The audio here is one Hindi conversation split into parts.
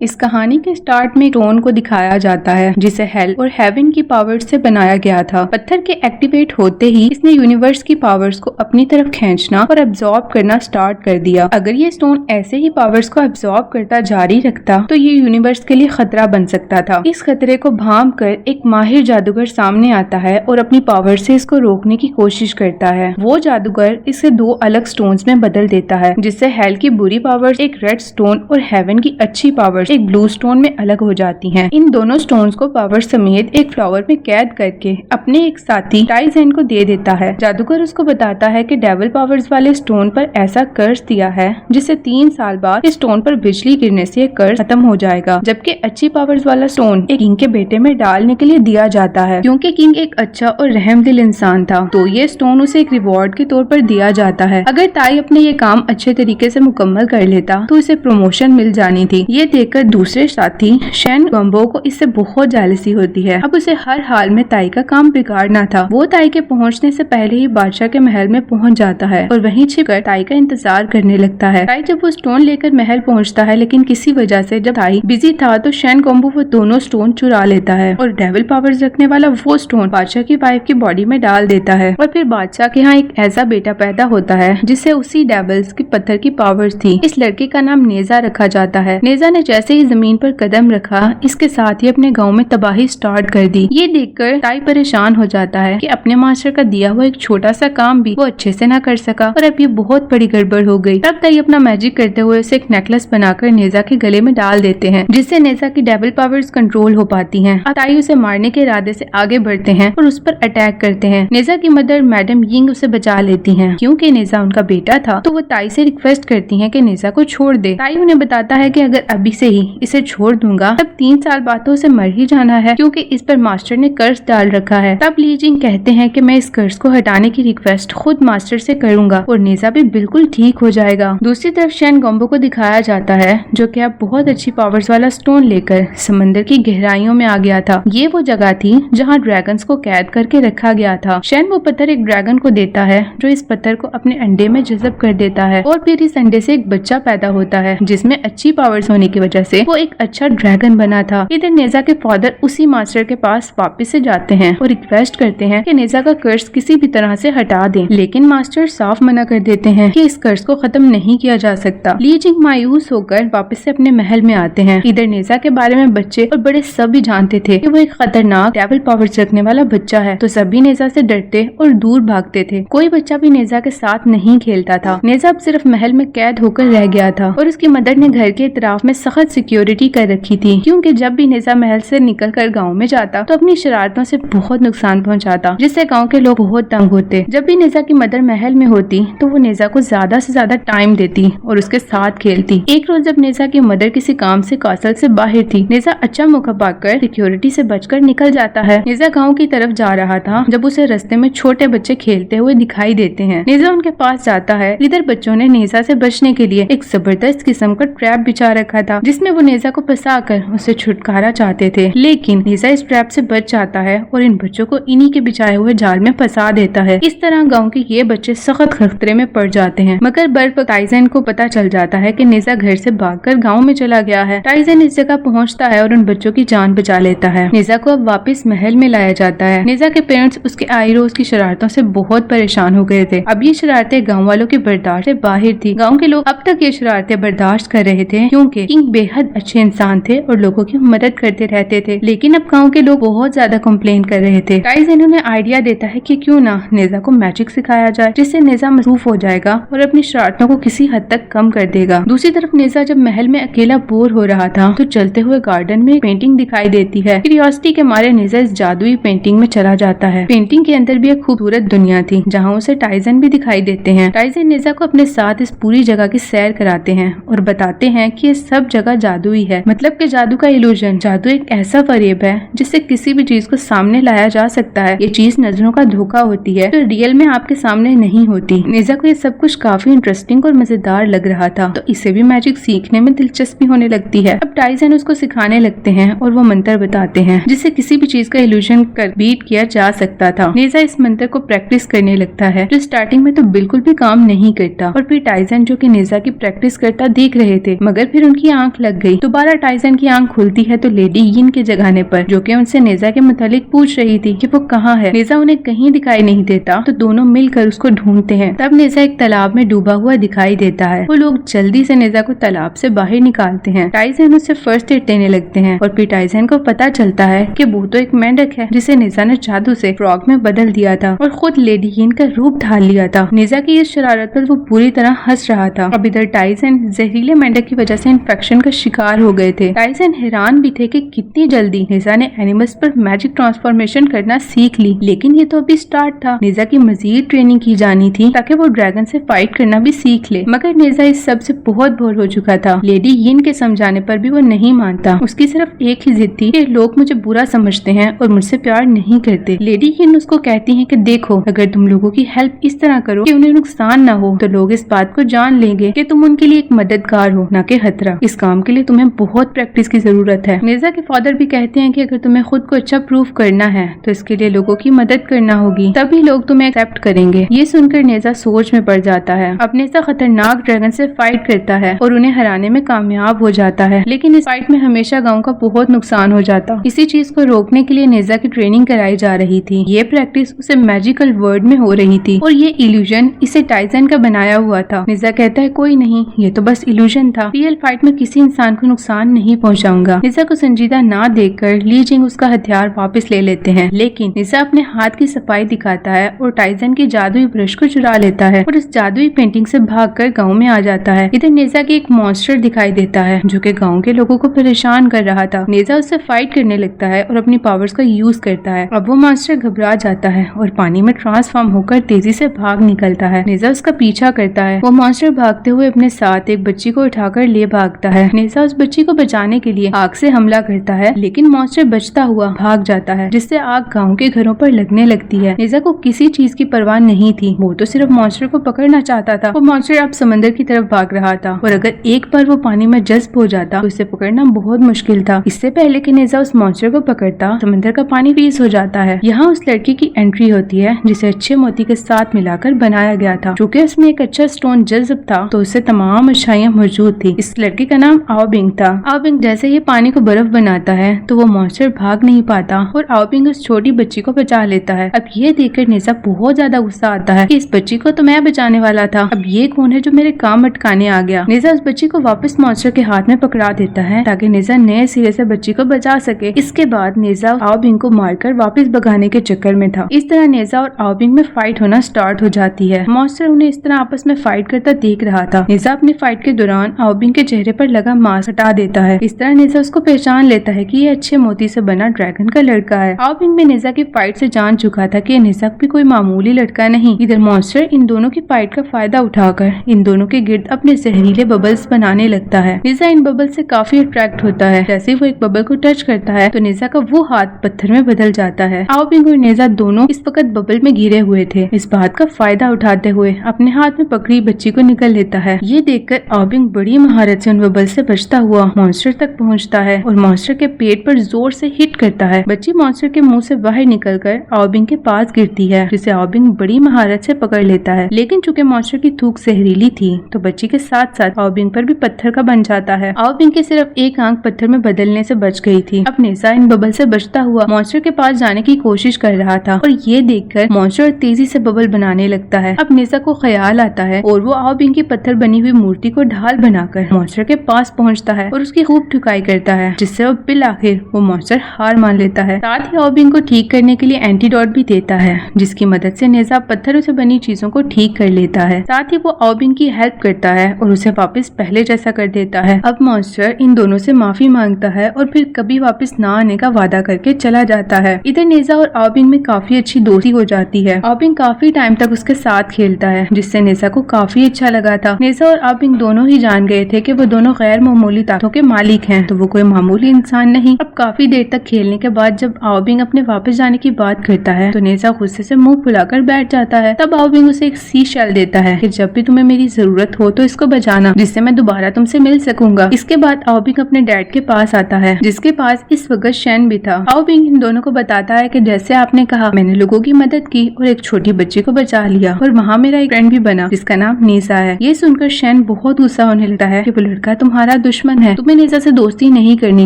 इस कहानी के स्टार्ट में स्टोन को दिखाया जाता है जिसे हेल और हेवन की पावर्स से बनाया गया था। पत्थर के एक्टिवेट होते ही इसने यूनिवर्स की पावर्स को अपनी तरफ खींचना और एब्जॉर्ब करना स्टार्ट कर दिया। अगर ये स्टोन ऐसे ही पावर्स को एब्जॉर्ब करता जारी रखता तो ये यूनिवर्स के लिए खतरा बन सकता था। इस खतरे को भांप कर एक माहिर जादूगर सामने आता है और अपनी पावर से इसको रोकने की कोशिश करता है। वो जादूगर इसे दो अलग स्टोन्स में बदल देता है जिससे हेल की बुरी पावर्स एक रेड स्टोन और हेवन की अच्छी पावर्स एक ब्लू स्टोन में अलग हो जाती हैं। इन दोनों स्टोन्स को पावर समेत एक फ्लावर में कैद करके अपने एक साथी टाइजेन को दे देता है। जादूगर उसको बताता है कि डेविल पावर्स वाले स्टोन पर ऐसा कर्ज दिया है जिससे 3 साल बाद इस स्टोन पर बिजली गिरने से कर्ज खत्म हो जाएगा, जबकि अच्छी पावर्स वाला स्टोन एक किंग के बेटे में डालने के लिए दिया जाता है। क्योंकि किंग एक अच्छा और रहमदिल इंसान था तो ये स्टोन उसे एक रिवॉर्ड के तौर पर दिया जाता है। अगर ताई अपने ये काम अच्छे तरीके से मुकम्मल कर लेता तो इसे प्रमोशन मिल जानी थी। ये देखकर दूसरे साथी शैन गम्बो को इससे बहुत जेलसी होती है। अब उसे हर हाल में ताई का काम बिगाड़ना था। वो ताई के पहुंचने से पहले ही बादशाह के महल में पहुंच जाता है और वहीं छिपकर ताई का इंतजार करने लगता है। ताई जब वो स्टोन लेकर महल पहुंचता है लेकिन किसी वजह से जब ताई बिजी था तो शैन गम्बो वो दोनों स्टोन चुरा लेता है और डेविल पावर्स रखने वाला वो स्टोन बादशाह की वाइफ की बॉडी में डाल देता है। और फिर बादशाह के यहाँ एक ऐसा बेटा पैदा होता है जिससे उसी डेविल्स की पत्थर की पावर्स थी। इस लड़के का नाम नेजा रखा जाता है। नेजा ने जैसे ही जमीन पर कदम रखा इसके साथ ही अपने गांव में तबाही स्टार्ट कर दी। ये देखकर ताई परेशान हो जाता है कि अपने मास्टर का दिया हुआ एक छोटा सा काम भी वो अच्छे से ना कर सका और अब ये बहुत बड़ी गड़बड़ हो गई। तब ताई अपना मैजिक करते हुए उसे एक नेकलेस बनाकर नेजा के गले में डाल देते हैं जिससे नेजा की डेविल पावर्स कंट्रोल हो पाती हैं। अब ताई उसे मारने के इरादे से आगे बढ़ते हैं और उस पर अटैक करते हैं। नेजा की मदर मैडम यिंग उसे बचा लेती हैं। क्योंकि नेजा उनका बेटा था तो वो ताई से रिक्वेस्ट करती हैं कि नेजा को छोड़ दे। ताई उन्हें बताता है कि अगर अभी से ही इसे छोड़ दूंगा तब 3 साल बाद तो उसे मर ही जाना है क्योंकि इस पर मास्टर ने कर्ज डाल रखा है। तब ली जिंग कहते हैं कि मैं इस कर्ज को हटाने की रिक्वेस्ट खुद मास्टर से करूंगा और नेजा भी बिल्कुल ठीक हो जाएगा। दूसरी तरफ शैन गम्बो को दिखाया जाता है जो कि अब बहुत अच्छी पावर्स वाला स्टोन लेकर समंदर की गहराइयों में आ गया था। ये वो जगह थी जहाँ ड्रैगन्स को कैद करके रखा गया था। शैन वो पत्थर एक ड्रैगन को देता है जो इस पत्थर को अपने अंडे में जज़ब कर देता है और फिर इस अंडे से एक बच्चा पैदा होता है जिसमें अच्छी पावर्स होने की वजह से वो एक अच्छा ड्रैगन बना था। इधर नेजा के फादर उसी मास्टर के पास वापस से जाते हैं और रिक्वेस्ट करते हैं कि नेजा का कर्ज किसी भी तरह से हटा दें, लेकिन मास्टर साफ मना कर देते हैं कि इस कर्ज को खत्म नहीं किया जा सकता। ली जिंग मायूस होकर वापस से अपने महल में आते हैं। इधर नेजा के बारे में बच्चे और बड़े सभी जानते थे कि वो एक खतरनाक डेविल पावर्स रखने वाला बच्चा है, तो सभी नेजा से डरते और दूर भागते थे। कोई बच्चा भी नेजा के साथ नहीं खेलता था। नेजा अब सिर्फ महल में कैद होकर रह गया था और उसकी मदर ने घर के इतराफ में सख्त सिक्योरिटी कर रखी थी क्योंकि जब भी नेजा महल से निकलकर गांव में जाता तो अपनी शरारतों से बहुत नुकसान पहुंचाता जिससे गांव के लोग बहुत तंग होते। जब भी नेजा की मदर महल में होती तो वो नेजा को ज्यादा से ज्यादा टाइम देती और उसके साथ खेलती। एक रोज जब नेजा की मदर किसी काम से कासल से बाहर थी, नेजा अच्छा मौका पाकर सिक्योरिटी से बचकर निकल जाता है। नेजा गाँव की तरफ जा रहा था जब उसे रास्ते में छोटे बच्चे खेलते हुए दिखाई देते हैं। नेजा उनके पास जाता है। इधर बच्चों ने नेजा से बचने के लिए एक जबरदस्त किस्म का ट्रैप बिछा रखा था जिसमें वो नेजा को फंसाकर उसे छुटकारा चाहते थे, लेकिन नेजा इस ट्रैप से बच जाता है और इन बच्चों को इन्हीं के बिछाए हुए जाल में फंसा देता है। इस तरह गांव के ये बच्चे सख्त खतरे में पड़ जाते हैं। मगर बर्फ टाइजन को पता चल जाता है कि नेजा घर से भागकर गांव में चला गया है। टाइजन इस जगह पहुंचता है और उन बच्चों की जान बचा लेता है। नेजा को अब वापस महल में लाया जाता है। नेजा के पेरेंट्स उसके आई रोज की शरारतों से बहुत परेशान हो गए थे। अब ये शरारतें गाँव वालों की बर्दाश्त से बाहर थी। गाँव के लोग अब तक ये शरारतें बर्दाश्त कर रहे थे क्योंकि किंग बेहद अच्छे इंसान थे और लोगों की मदद करते रहते थे, लेकिन अब गांव के लोग बहुत ज्यादा कंप्लेन कर रहे थे। टाइजन उन्हें आइडिया देता है कि क्यों ना नेजा को मैजिक सिखाया जाए जिससे नेजा मसरूफ हो जाएगा और अपनी शरारतों को किसी हद तक कम कर देगा। दूसरी तरफ नेजा जब महल में अकेला बोर हो रहा था तो चलते हुए गार्डन में एक पेंटिंग दिखाई देती है। क्यूरियोसिटी के मारे नेजा इस जादुई पेंटिंग में चला जाता है। पेंटिंग के अंदर भी एक खूबसूरत दुनिया थी जहाँ उसे टाइजन भी दिखाई देते हैं। टाइजन नेजा को अपने साथ इस पूरी जगह की सैर कराते हैं और बताते हैं कि ये सब जगह जादुई है, मतलब कि जादू का इल्यूजन। जादू एक ऐसा फरेब है जिससे किसी भी चीज को सामने लाया जा सकता है। ये चीज नजरों का धोखा होती है जो रियल में आपके सामने नहीं होती। नेजा को ये सब कुछ काफी इंटरेस्टिंग और मजेदार लग रहा था तो इसे भी मैजिक सीखने में दिलचस्पी होने लगती है। अब टाइजन उसको सिखाने लगते हैं और वो मंत्र बताते हैं जिससे किसी भी चीज का इल्यूजन कर बीट किया जा सकता था। नेजा इस मंत्र को प्रैक्टिस करने लगता है जो स्टार्टिंग में तो बिल्कुल भी काम नहीं करता और फिर टाइजन जो कि नेजा की प्रैक्टिस करता देख रहे थे, मगर फिर उनकी आंख लग गई। दोबारा टाइसन की आंख खुलती है तो लेडी यिन के जगाने पर, जो कि उनसे नेजा के मुतालिक पूछ रही थी कि वो कहाँ है। नेजा उन्हें कहीं दिखाई नहीं देता तो दोनों मिलकर उसको ढूंढते हैं। तब नेजा एक तालाब में डूबा हुआ दिखाई देता है। वो लोग जल्दी से नेजा को तालाब से बाहर निकालते हैं। टाइसन उससे फर्स्ट एड देने लगते हैं और फिर टाइसन को पता चलता है कि वो तो एक मेंढक है जिसे नेजा ने जादू से फ्रॉग में बदल दिया था और खुद लेडी यिन का रूप ढाल लिया था। नेजा की इस शरारत पर वो पूरी तरह हंस रहा था। अब इधर टाइसन जहरीले मेंढक की वजह से इन्फेक्शन का शिकार हो गए थे। टाइसन हैरान भी थे कि कितनी जल्दी नेजा ने एनिमल्स पर मैजिक ट्रांसफॉर्मेशन करना सीख ली, लेकिन ये तो अभी स्टार्ट था। नेजा की मजीद ट्रेनिंग की जानी थी ताकि वो ड्रैगन से फाइट करना भी सीख ले, मगर नेजा इस सब से बहुत बोर हो चुका था। लेडी यिन के समझाने पर भी वो नहीं मानता। उसकी सिर्फ एक ही जिद थी कि लोग मुझे बुरा समझते हैं और मुझसे प्यार नहीं करते। लेडी यिन उसको कहती है कि देखो, अगर तुम लोगों की हेल्प इस तरह करो कि उन्हें नुकसान ना हो तो लोग इस बात को जान लेंगे कि तुम उनके लिए एक मददगार हो, न कि खतरा। इस काम के लिए तुम्हें बहुत प्रैक्टिस की जरूरत है। नेजा के फादर भी कहते हैं कि अगर तुम्हें खुद को अच्छा प्रूव करना है तो इसके लिए लोगों की मदद करना होगी, तभी लोग तुम्हें एक्सेप्ट करेंगे। ये सुनकर नेजा सोच में पड़ जाता है। अब नेजा खतरनाक ड्रैगन से फाइट करता है और उन्हें हराने में कामयाब हो जाता है, लेकिन इस फाइट में हमेशा गाँव का बहुत नुकसान हो जाता। इसी चीज को रोकने के लिए नेजा की ट्रेनिंग कराई जा रही थी। ये प्रैक्टिस उसे मैजिकल वर्ल्ड में हो रही थी और ये इल्यूजन इसे टाइसन का बनाया हुआ था। नेजा कहता है कोई नहीं, ये तो बस इल्यूजन था, रियल फाइट में किसी इंसान को नुकसान नहीं पहुंचाऊंगा। नेजा को संजीदा ना देखकर ली जिंग उसका हथियार वापस ले लेते हैं, लेकिन नेजा अपने हाथ की सफाई दिखाता है और टाइसन की जादुई ब्रश को चुरा लेता है और उस जादुई पेंटिंग से भागकर गांव में आ जाता है। इधर नेजा की एक मॉन्स्टर दिखाई देता है जो कि गांव के लोगों को परेशान कर रहा था। नेजा उससे फाइट करने लगता है और अपनी पावर्स का यूज करता है। अब वो मॉन्स्टर घबरा जाता है और पानी में ट्रांसफॉर्म होकर तेजी से भाग निकलता है। नेजा उसका पीछा करता है। वो मॉन्स्टर भागते हुए अपने साथ एक बच्ची को उठाकर ले भागता है। नेजा उस बच्ची को बचाने के लिए आग से हमला करता है, लेकिन मॉन्स्टर बचता हुआ भाग जाता है, जिससे आग गांव के घरों पर लगने लगती है। नेजा को किसी चीज की परवाह नहीं थी, वो तो सिर्फ मॉन्स्टर को पकड़ना चाहता था। वो मॉन्स्टर अब समंदर की तरफ भाग रहा था और अगर एक बार वो पानी में जज्ब हो जाता तो उसे पकड़ना बहुत मुश्किल था। इससे पहले कि नेजा उस मॉन्स्टर को पकड़ता, समंदर का पानी फ्रीज हो जाता है। यहाँ उस लड़की की एंट्री होती है जिसे अच्छे मोती के साथ मिलाकर बनाया गया था। चूँकि उसमें एक अच्छा स्टोन जज्ब था तो उससे तमाम अच्छाइयाँ मौजूद थी। इस लड़की का नाम आओबिंग था। आओबिंग जैसे ही पानी को बर्फ बनाता है तो वो मॉन्स्टर भाग नहीं पाता और आओबिंग उस छोटी बच्ची को बचा लेता है। अब ये देखकर नेजा बहुत ज्यादा गुस्सा आता है कि इस बच्ची को तो मैं बचाने वाला था, अब ये कौन है जो मेरे काम अटकाने आ गया। नेजा उस बच्ची को वापस मॉन्स्टर के हाथ में पकड़ा देता है ताकि नेजा नए सिरे से बच्ची को बचा सके। इसके बाद नेजा आओबिंग को मारकर वापस भगाने के चक्कर में था। इस तरह नेजा और आओबिंग में फाइट होना स्टार्ट हो जाती है। मॉन्स्टर उन्हें इस तरह आपस में फाइट करता देख रहा था। नेजा अपनी फाइट के दौरान आओबिंग के चेहरे पर लगा मास्क हटा देता है। इस तरह नेजा उसको पहचान लेता है कि ये अच्छे मोती से बना ड्रैगन का लड़का है। आओबिंग में नेजा की फाइट से जान चुका था कि नेजा भी कोई मामूली लड़का नहीं। इधर मॉन्स्टर इन दोनों की फाइट का फायदा उठाकर इन दोनों के गिर्द अपने जहरीले बबल्स बनाने लगता है। नेजा इन बबल से काफी अट्रैक्ट होता है। जैसे वो एक बबल को टच करता है तो नेजा का वो हाथ पत्थर में बदल जाता है। आओबिंग और नेजा दोनों इस वक्त बबल में गिरे हुए थे। इस बात का फायदा उठाते हुए अपने हाथ में पकड़ी बच्ची को निकल लेता है। ये देखकर आओबिंग बड़ी महारत से उन बबल से बचता हुआ मॉन्स्टर तक पहुंचता है और मॉन्स्टर के पेट पर जोर से हिट करता है। बच्ची मॉन्स्टर के मुंह से बाहर निकलकर आओबिंग के पास गिरती है, जिसे आओबिंग बड़ी महारत से पकड़ लेता है। लेकिन चूंकि मॉन्स्टर की थूक जहरीली थी तो बच्ची के साथ साथ आओबिंग पर भी पत्थर का बन जाता है। आओबिंग की सिर्फ एक आंख पत्थर में बदलने से बच गई थी। अब नेजा इन बबल से बचता हुआ मॉन्स्टर के पास जाने की कोशिश कर रहा था और ये देखकर मॉन्स्टर तेजी से बबल बनाने लगता है। अब नेजा को ख्याल आता है और वो आओबिंग की पत्थर बनी हुई मूर्ति को ढाल बनाकर मॉन्स्टर के पास पहुंचता है और उसकी खूब ठुकाई करता है, जिससे अब बिल आखिर वो मॉन्स्टर हार मान लेता है। साथ ही आओबिंग को ठीक करने के लिए एंटीडोट भी देता है, जिसकी मदद से नेजा पत्थरों से बनी चीजों को ठीक कर लेता है। साथ ही वो आओबिंग की हेल्प करता है और उसे वापस पहले जैसा कर देता है। अब मॉन्स्टर इन दोनों से माफी मांगता है और फिर कभी वापस ना आने का वादा करके चला जाता है। इधर नेजा और आओबिंग में काफी अच्छी दोस्ती हो जाती है। आओबिंग काफी टाइम तक उसके साथ खेलता है, जिससे नेजा को काफी अच्छा लगा था। नेजा और आओबिंग दोनों ही जान गए थे कि वो दोनों गैर मामूली ताकतों के मालिक हैं, तो वो कोई मामूली इंसान नहीं। अब काफी देर तक खेलने के बाद जब आओबिंग अपने वापस जाने की बात करता है तो नेजा गुस्से से मुंह फुलाकर बैठ जाता है। तब आओबिंग उसे एक सी शेल देता है कि जब भी तुम्हें मेरी जरूरत हो तो इसको बचाना, जिससे मैं दोबारा तुमसे मिल सकूंगा। इसके बाद आओबिंग अपने डैड के पास आता है, जिसके पास इस वक्त शैन भी था। आओबिंग इन दोनों को बताता है कि जैसे आपने कहा, मैंने लोगों की मदद की और एक छोटी बच्ची को बचा लिया और वहाँ मेरा एक फ्रेंड भी बना जिसका नाम नीसा है। ये सुनकर शैन बहुत गुस्सा होने लगता है कि वो लड़का तुम्हारा दुश्मन है, तुम्हें नेजा से दोस्ती नहीं करनी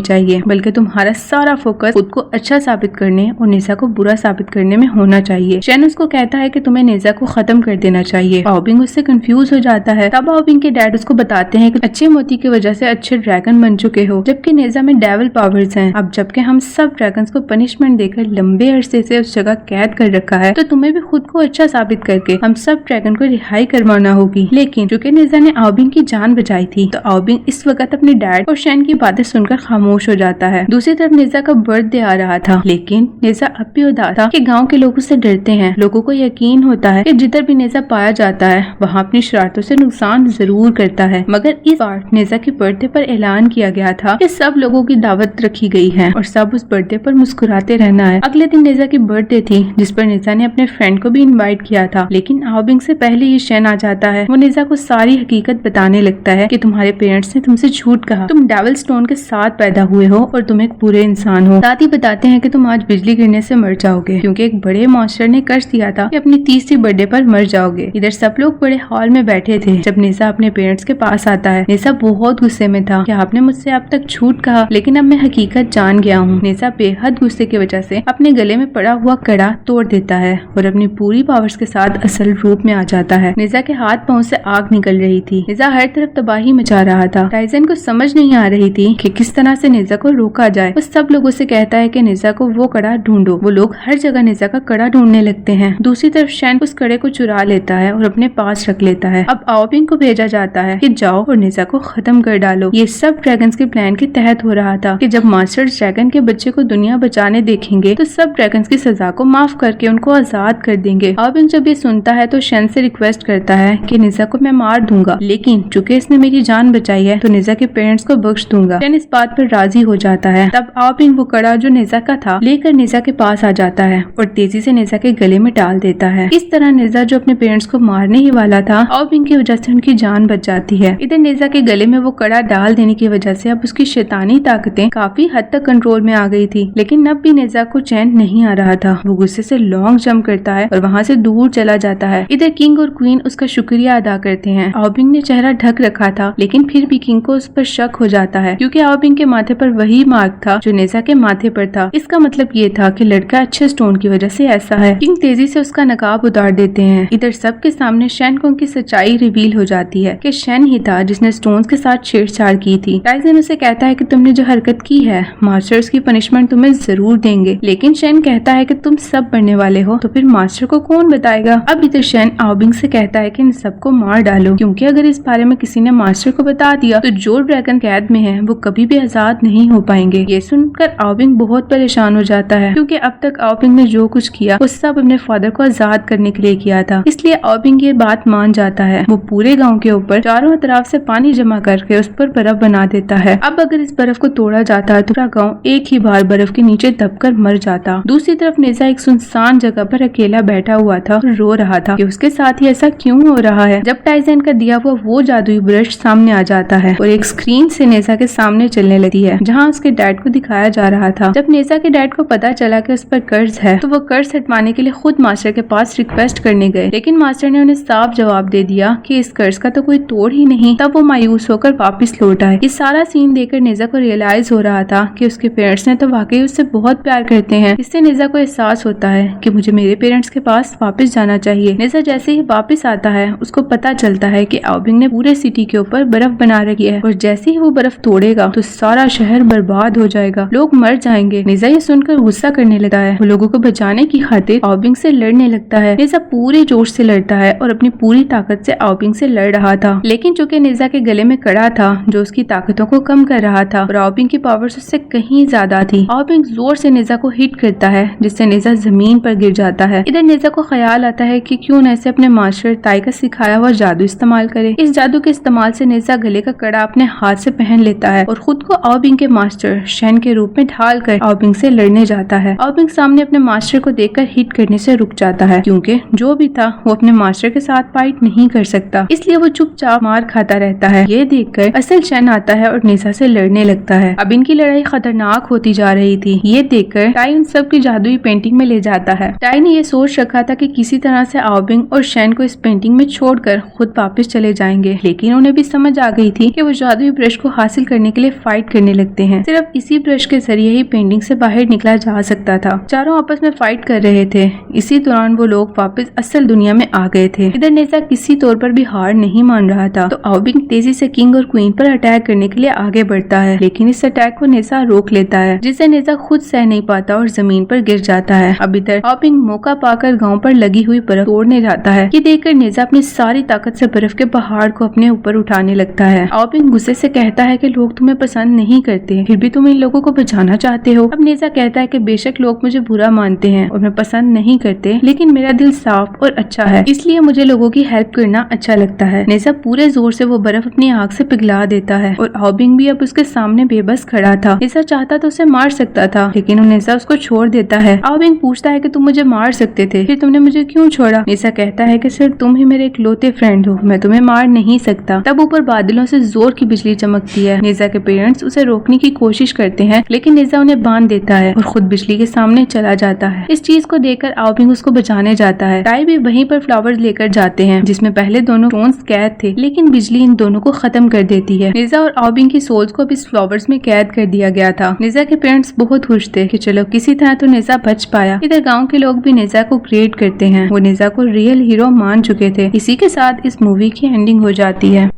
चाहिए, बल्कि तुम्हारा सारा फोकस खुद को अच्छा साबित करने और नेजा को बुरा साबित करने में होना चाहिए। शेन उसको कहता है कि तुम्हें नेजा को खत्म कर देना चाहिए। आओबिंग उससे कंफ्यूज हो जाता है। तब आओबिंग के डैड उसको बताते हैं कि अच्छे मोती की वजह से अच्छे ड्रैगन बन चुके हो, जबकि नेजा में डेविल पावर्स हैं। अब जबकि हम सब ड्रैगन्स को पनिशमेंट देकर लंबे अरसे से उस जगह कैद कर रखा है, तो तुम्हें भी खुद को अच्छा साबित करके हम सब ड्रैगन को रिहाई करवाना होगी। लेकिन चूंकि नेजा ने आओबिंग की जान बचाई थी, तो आओबिंग इस वक्त अपने डैड और शेन की बातें सुनकर खामोश हो जाता है। दूसरी तरफ नेजा का बर्थडे आ रहा था, लेकिन नेजा अब भी उदास था कि गाँव के लोग उससे डरते हैं। लोगों को यकीन होता है कि जिधर भी नेजा पाया जाता है वहाँ अपनी शरारतों से नुकसान जरूर करता है। मगर इस बार नेजा के बर्थडे पर ऐलान किया गया था कि सब लोगों की दावत रखी गई है और सब उस बर्थडे पर मुस्कुराते रहना है। अगले दिन नेजा की बर्थडे थी, जिस पर नेजा ने अपने फ्रेंड को भी इनवाइट किया था, लेकिन आओबिंग से पहले ही शेन आ जाता है। वो नेजा को सारी हकीकत बताने लगता है कि तुम्हारे पेरेंट्स ने तुमसे झूठ कहा, तुम डेविल स्टोन के साथ पैदा हुए हो और तुम एक बुरे इंसान हो। साथ ही बताते हैं कि तुम आज बिजली गिरने से मर जाओगे, क्योंकि एक बड़े मॉन्स्टर ने कर्ज दिया था कि अपनी तीसरी बर्थडे पर मर जाओगे। इधर सब लोग बड़े हॉल में बैठे थे जब नेजा अपने पेरेंट्स के पास आता है। नेजा बहुत गुस्से में था कि आपने मुझसे अब तक झूठ कहा, लेकिन अब मैं हकीकत जान गया हूँ। नेजा बेहद गुस्से की वजह से अपने गले में पड़ा हुआ कड़ा तोड़ देता है और अपनी पूरी पावर्स के साथ असल रूप में आ जाता है। नेजा के हाथ पांव से आग निकल रही थी। नेजा हर तरफ तबाही मचा रहा था। टाइसन को समझ नहीं आ रही थी कि किस तरह से नेजा को रोका जाए। वो सब लोगों से कहता है कि नेजा को वो कड़ा ढूंढो। वो लोग हर जगह नेजा का कड़ा ढूंढने लगते हैं। दूसरी तरफ शेन उस कड़े को चुरा लेता है और अपने पास रख लेता है। अब आओबिंग को भेजा जाता है कि जाओ और नेजा को खत्म कर डालो। ये सब ड्रैगन्स के प्लान के तहत हो रहा था कि जब मास्टर ड्रैगन के बच्चे को दुनिया बचाने देखेंगे तो सब ड्रैगन्स की सजा को माफ करके उनको आजाद कर देंगे। आओबिंग जब ये सुनता है तो शेन से रिक्वेस्ट करता है कि नेजा को मैं मार दूंगा, लेकिन चूंकि इसने मेरी जान बचाई है तो नेजा के पेरेंट्स को बख्श दूंगा। शेन इस बात पर राजी हो जाता है। तब आओबिंग वो कड़ा जो नेजा का था लेकर नेजा के पास आ जाता है और तेजी से नेजा के गले में डाल देता है। इस तरह नेजा जो अपने पेरेंट्स को मारने ही वाला था, आओबिंग की वजह से उनकी जान बच जाती है। इधर नेजा के गले में वो कड़ा डाल देने की वजह से अब उसकी शैतानी ताकतें काफी हद तक कंट्रोल में आ गई थी, लेकिन अब भी नेजा को चैन नहीं आ रहा था। वो गुस्से से लॉन्ग जंप करता है और वहाँ से दूर चला जाता है। इधर किंग और क्वीन उसका शुक्रिया अदा करते हैं। आओबिंग ने चेहरा ढक रखा था, लेकिन फिर भी किंग को उस पर शक हो जाता है, क्योंकि आओबिंग के माथे पर वही मार्क था जो नेजा के माथे पर था। इसका मतलब ये था कि लड़का अच्छे स्टोन की वजह से ऐसा है। किंग तेजी से उसका नकाब उतार देते हैं। इधर सबके सामने शेन कोंग की सच्चाई रिवील हो जाती है कि शेन ही था जिसने स्टोन्स के साथ छेड़छाड़ की थी। टाइसन उसे कहता है कि तुमने जो हरकत की है, मास्टर्स की पनिशमेंट तुम्हें जरूर देंगे, लेकिन शेन कहता है कि तुम सब बनने वाले हो, तो फिर मास्टर को कौन बताएगा। अब इधर शेन आओबिंग से कहता है कि इन सबको मार डालो, क्योंकि अगर इस बारे में किसी ने मास्टर को बता दिया तो जो ड्रैगन कैद में है वो कभी भी आजाद नहीं हो पाएंगे। ये सुनकर आओबिंग बहुत परेशान हो जाता है, क्योंकि अब तक आओबिंग ने जो कुछ किया वो सब अपने फादर को आजाद करने के लिए किया था। इसलिए आओबिंग ये बात मान जाता है। वो पूरे गाँव के ऊपर चारों तरफ से पानी जमा करके उस पर बर्फ बना देता है। अब अगर इस बर्फ को तोड़ा जाता तो पूरा गाँव एक ही बार बर्फ के नीचे दबकर मर जाता। दूसरी तरफ नेजा एक सुनसान जगह पर अकेला बैठा हुआ था और रो रहा था कि उसके साथ ही ऐसा क्यों हो रहा है। जब टाइसन का दिया हुआ वो जादुई ब्रश सामने आ जाता है और एक स्क्रीन से नेजा के सामने चलने लगती है, जहाँ उसके डैड को दिखाया जा रहा था। जब नेजा के डैड को पता चला कि उस पर कर्ज है, तो वो कर्ज हटवाने के लिए खुद मास्टर के पास रिक्वेस्ट करने गए, लेकिन मास्टर ने उन्हें साफ जवाब दे दिया कि इस कर्ज का तो कोई तोड़ ही नहीं। तब वो मायूस होकर वापस लौट आए। ये सारा सीन देखकर नेजा को रियलाइज हो रहा था कि उसके पेरेंट्स ने तो वाकई उससे बहुत प्यार करते हैं। इससे नेजा को एहसास होता है कि मुझे मेरे पेरेंट्स के पास वापस जाना चाहिए। नेजा जैसे ही वापस आता है, उसको पता चलता है कि आओबिंग ने पूरे सिटी के ऊपर बर्फ बना रखी है और जैसे ही वो बर्फ तोड़ेगा तो सारा शहर बर्बाद हो जाएगा, लोग मर जाएंगे। नेजा ये सुनकर गुस्सा करने लगता है। वो लोगों को बचाने की खातिर आओबिंग से लड़ने लगता है। नेजा पूरे जोश से लड़ता है और अपनी पूरी ताकत से आओबिंग से लड़ रहा था, लेकिन चूंकि नेजा के गले में कड़ा था जो उसकी ताकतों को कम कर रहा था और आओबिंग की पावर्स उससे कहीं ज्यादा थी। आओबिंग जोर से नेजा को हिट करता है, जिससे नेजा जमीन पर गिर जाता है। इधर नेजा को ख्याल आता है कि क्यों न ऐसे अपने मास्टर ताई का सिखाया हुआ जादू इस्तेमाल करे। इस जादू के इस्तेमाल से नेजा गले का कड़ा अपने हाथ से पहन लेता है और खुद को आओबिंग के मास्टर शेन के रूप में ढाल कर आओबिंग से लड़ने जाता है। आओबिंग सामने अपने मास्टर को देखकर हिट करने से रुक जाता है, क्योंकि जो भी था वो अपने मास्टर के साथ फाइट नहीं कर सकता, इसलिए वो चुपचाप मार खाता रहता है। ये देखकर असल शेन आता है और नेजा से लड़ने लगता है। अब इनकी लड़ाई खतरनाक होती जा रही थी। ये देखकर टाई उन सब की जादुई पेंटिंग में ले जाता है। टाई ने ये सोच रखा था कि किसी तरह से आओबिंग और शेन को इस पेंटिंग में छोड़कर खुद वापस चले जाएंगे, लेकिन उन्हें भी समझ आ गई थी कि वो उस जादुई ब्रश को हासिल करने के लिए फाइट करने लगते हैं। सिर्फ इसी ब्रश के जरिए ही पेंटिंग से बाहर निकला जा सकता था। चारों आपस में फाइट कर रहे थे। इसी दौरान वो लोग वापस असल दुनिया में आ गए थे। इधर नेजा किसी तौर पर भी हार नहीं मान रहा था, तो आओबिंग तेजी से किंग और क्वीन पर अटैक करने के लिए आगे बढ़ता है, लेकिन इस अटैक को नेजा रोक लेता है, जिसे नेजा खुद सह नहीं पाता और जमीन पर गिर जाता है। अब इधर आओबिंग मौका पाकर गांव पर लगी हुई बर्फ तोड़ने जाता है। ये देखकर नेजा अपनी सारी ताकत से बर्फ के पहाड़ को अपने ऊपर उठाने लगता है। आओबिंग गुस्से से कहता है कि लोग तुम्हें पसंद नहीं करते, फिर भी तुम इन लोगों को बचाना चाहते हो। अब नेजा कहता है कि बेशक लोग मुझे बुरा मानते हैं और मैं पसंद नहीं करते, लेकिन मेरा दिल साफ और अच्छा है, इसलिए मुझे लोगों की हेल्प करना अच्छा लगता है। नेजा पूरे जोर से वो बर्फ अपनी आंख से पिघला देता है और आओबिंग भी अब उसके सामने बेबस खड़ा था। नेजा चाहता तो उसे मार सकता था, लेकिन नेजा उसको छोड़ देता है। आओबिंग पूछता है कि तुम मुझे मार सकते थे, फिर तुमने मुझे क्यों छोड़ा? नेजा कहता है कि सिर्फ तुम ही मेरे इकलौते फ्रेंड हो, मैं तुम्हें मार नहीं सकता। तब ऊपर बादलों से जोर की बिजली चमकती है। नेजा के पेरेंट्स उसे रोकने की कोशिश करते हैं, लेकिन नेजा उन्हें बांध देता है और खुद बिजली के सामने चला जाता है। इस चीज को देखकर आओबिंग उसको बचाने जाता है। टाई भी वहीं पर फ्लावर्स लेकर जाते हैं, जिसमें पहले दोनों स्टोन्स कैद थे, लेकिन बिजली इन दोनों को खत्म कर देती है। नेजा और आओबिंग की सोल्स को अब इस फ्लावर्स में कैद कर दिया गया था। नेजा के पेरेंट्स बहुत खुश थे कि चलो किसी तरह तो नेजा बच पाया। इधर गाँव के लोग भी नेजा को ग्रेट करते हैं, वो नेजा को रियल हीरो मान चुके थे। इसी के साथ इस मूवी की एंडिंग हो जाती है।